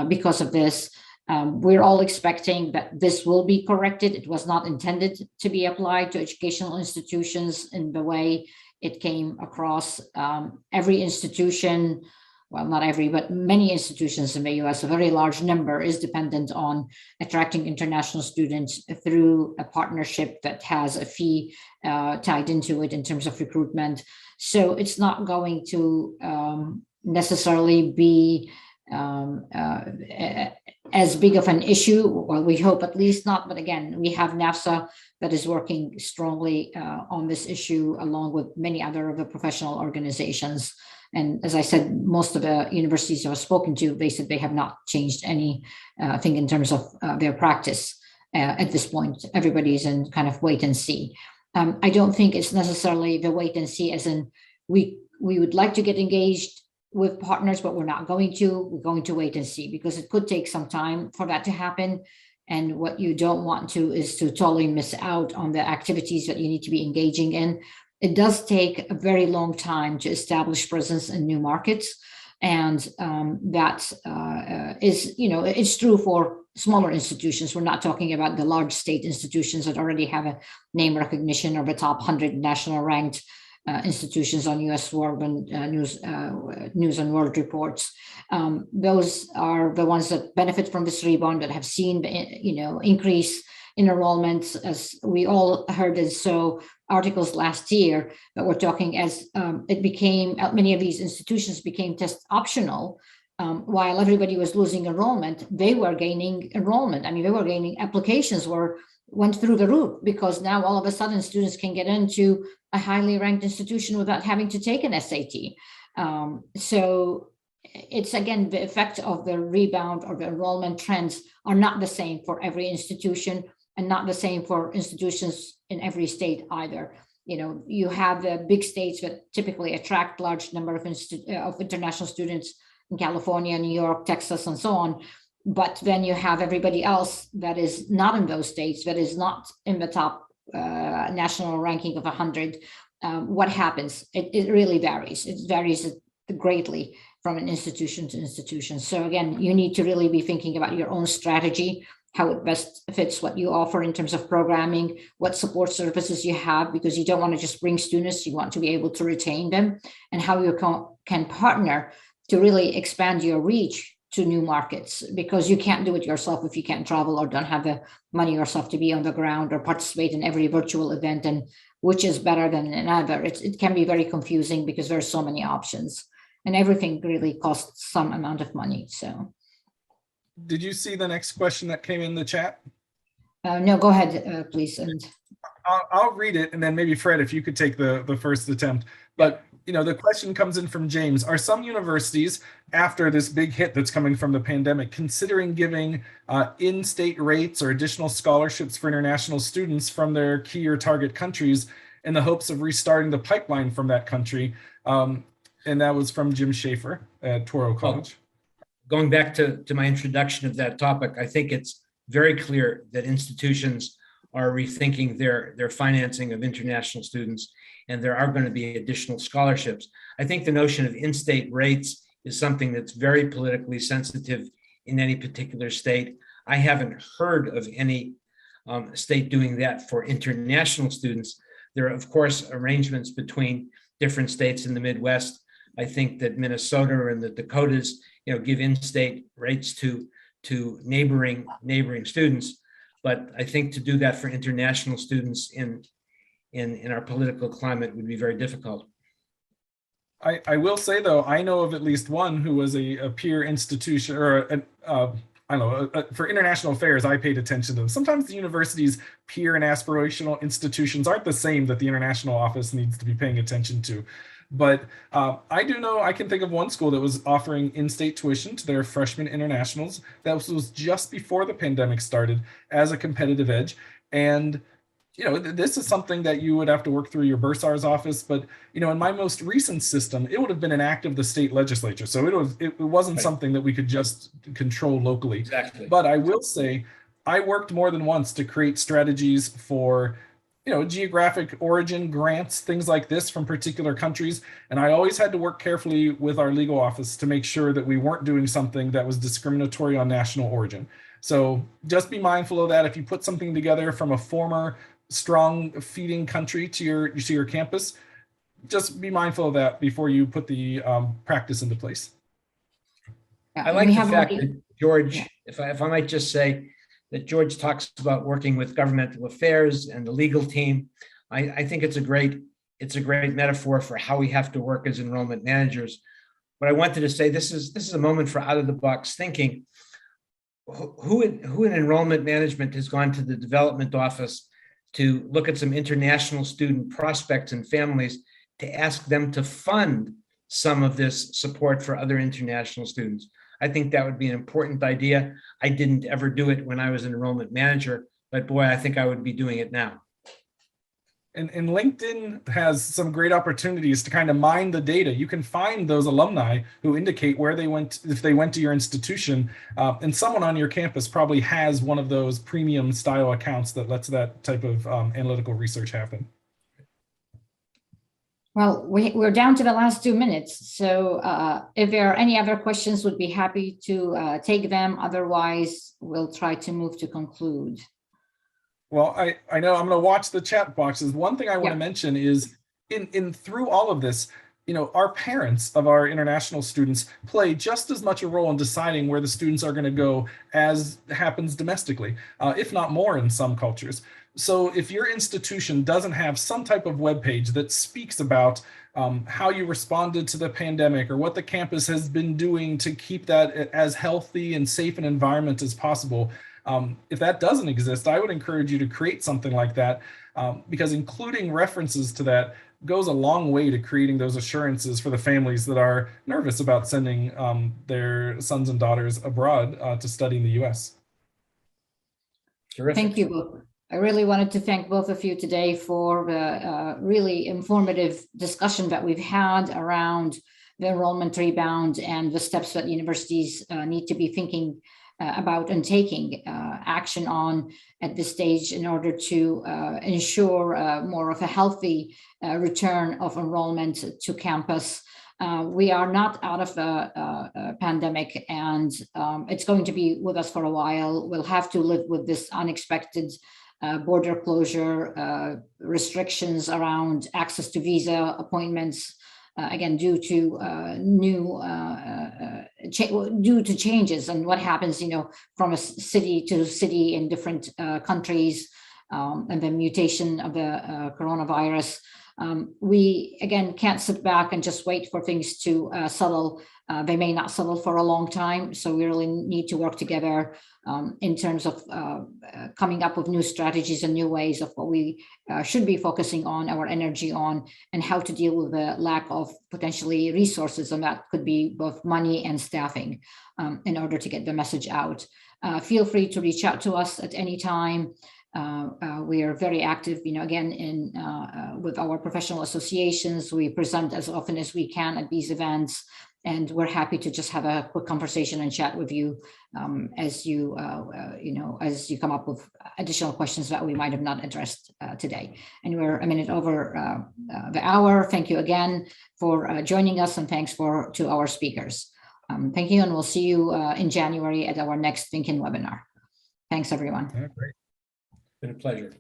Speaker 1: because of this. We're all expecting that this will be corrected. It was not intended to be applied to educational institutions in the way it came across. Every institution, well, not every, but many institutions in the US, a very large number, is dependent on attracting international students through a partnership that has a fee tied into it in terms of recruitment. So it's not going to necessarily be as big of an issue. Well, we hope at least not, but again, we have NAFSA that is working strongly on this issue, along with many other of the professional organizations. And as I said, most of the universities I've spoken to, they said they have not changed anything in terms of their practice at this point. Everybody's in kind of wait and see. I don't think it's necessarily the wait and see as in we would like to get engaged with partners, but we're not going to. We're going to wait and see, because it could take some time for that to happen. And what you don't want to is to totally miss out on the activities that you need to be engaging in. It does take a very long time to establish presence in new markets. And that is, you know, it's true for smaller institutions. We're not talking about the large state institutions that already have a name recognition, or the top 100 national ranked institutions on US World and News and World Reports. Those are the ones that benefit from this rebound, that have seen the, you know, increase in enrollments, as we all heard in so articles last year. But we're talking as it became, many of these institutions became test optional. While everybody was losing enrollment, they were gaining enrollment. I mean, they were gaining, applications went through the roof, because now all of a sudden students can get into a highly ranked institution without having to take an SAT. So it's, again, the effect of the rebound or the enrollment trends are not the same for every institution, and not the same for institutions in every state either. You know, you have the big states that typically attract large number of international students in California, New York, Texas, and so on. But then you have everybody else that is not in those states, that is not in the top national ranking of 100. What happens? It really varies. It varies greatly from an institution to institution. So again, you need to really be thinking about your own strategy, how it best fits what you offer in terms of programming, what support services you have, because you don't want to just bring students, you want to be able to retain them, and how you can partner to really expand your reach to new markets, because you can't do it yourself if you can't travel or don't have the money yourself to be on the ground or participate in every virtual event, and which is better than another. It can be very confusing because there are so many options, and everything really costs some amount of money. So.
Speaker 3: Did you see the next question that came in the chat?
Speaker 1: No, go ahead, please. And
Speaker 3: I'll read it, and then maybe Fred, if you could take the first attempt. But the question comes in from James. Are some universities, after this big hit that's coming from the pandemic, considering giving in-state rates or additional scholarships for international students from their key or target countries in the hopes of restarting the pipeline from that country? And that was from Jim Schaefer at Toro College.
Speaker 2: Going back to my introduction of that topic, I think it's very clear that institutions are rethinking their financing of international students, and there are going to be additional scholarships. I think the notion of in-state rates is something that's very politically sensitive in any particular state. I haven't heard of any state doing that for international students. There are, of course, arrangements between different states in the Midwest. I think that Minnesota and the Dakotas, give in-state rates to neighboring students. But I think to do that for international students in our political climate would be very difficult.
Speaker 3: I will say, though, I know of at least one who was a peer institution, or I don't know, for international affairs, I paid attention to them. Sometimes the university's peer and aspirational institutions aren't the same that the international office needs to be paying attention to. But I do know, I can think of one school that was offering in-state tuition to their freshman internationals. That was just before the pandemic started as a competitive edge. And, this is something that you would have to work through your bursar's office. But, in my most recent system, it would have been an act of the state legislature. So it wasn't something that we could just control locally.
Speaker 2: Exactly.
Speaker 3: But I will say, I worked more than once to create strategies for geographic origin grants, things like this from particular countries. And I always had to work carefully with our legal office to make sure that we weren't doing something that was discriminatory on national origin. So just be mindful of that. If you put something together from a former strong feeding country to your campus, just be mindful of that before you put the practice into place.
Speaker 2: I like the fact that George, if I might just say, that George talks about working with governmental affairs and the legal team. I think it's a great metaphor for how we have to work as enrollment managers. But I wanted to say this is a moment for out of the box thinking. Who in enrollment management has gone to the development office to look at some international student prospects and families to ask them to fund some of this support for other international students? I think that would be an important idea. I didn't ever do it when I was an enrollment manager, but boy, I think I would be doing it now.
Speaker 3: And LinkedIn has some great opportunities to kind of mine the data. You can find those alumni who indicate where they went, if they went to your institution, and someone on your campus probably has one of those premium style accounts that lets that type of analytical research happen.
Speaker 1: Well, we're down to the last 2 minutes. So if there are any other questions, we'd be happy to take them. Otherwise, we'll try to move to conclude.
Speaker 3: Well, I know I'm going to watch the chat boxes. One thing I want to mention is in through all of this, our parents of our international students play just as much a role in deciding where the students are going to go as happens domestically, if not more in some cultures. So if your institution doesn't have some type of web page that speaks about how you responded to the pandemic or what the campus has been doing to keep that as healthy and safe an environment as possible, if that doesn't exist, I would encourage you to create something like that, because including references to that goes a long way to creating those assurances for the families that are nervous about sending their sons and daughters abroad to study in the US.
Speaker 2: Terrific.
Speaker 1: Thank you both. I really wanted to thank both of you today for the really informative discussion that we've had around the enrollment rebound and the steps that universities need to be thinking about and taking action on at this stage in order to ensure more of a healthy return of enrollment to campus. We are not out of the pandemic, and it's going to be with us for a while. We'll have to live with this unexpected border closure, restrictions around access to visa appointments, again, due to due to changes and what happens, from a city to city in different countries, and the mutation of the coronavirus. We, again, can't sit back and just wait for things to settle. They may not settle for a long time, so we really need to work together in terms of coming up with new strategies and new ways of what we should be focusing on our energy on, and how to deal with the lack of potentially resources, and that could be both money and staffing, in order to get the message out. Feel free to reach out to us at any time. We are very active, again, in with our professional associations. We present as often as we can at these events, and we're happy to just have a quick conversation and chat with you as you come up with additional questions that we might have not addressed today. And we're a minute over the hour. Thank you again for joining us, and thanks to our speakers. Thank you, and we'll see you in January at our next Think-in webinar. Thanks, everyone.
Speaker 3: Yeah, great.
Speaker 2: Been a pleasure.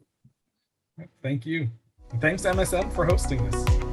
Speaker 3: Thank you. Thanks, MSM, for hosting this.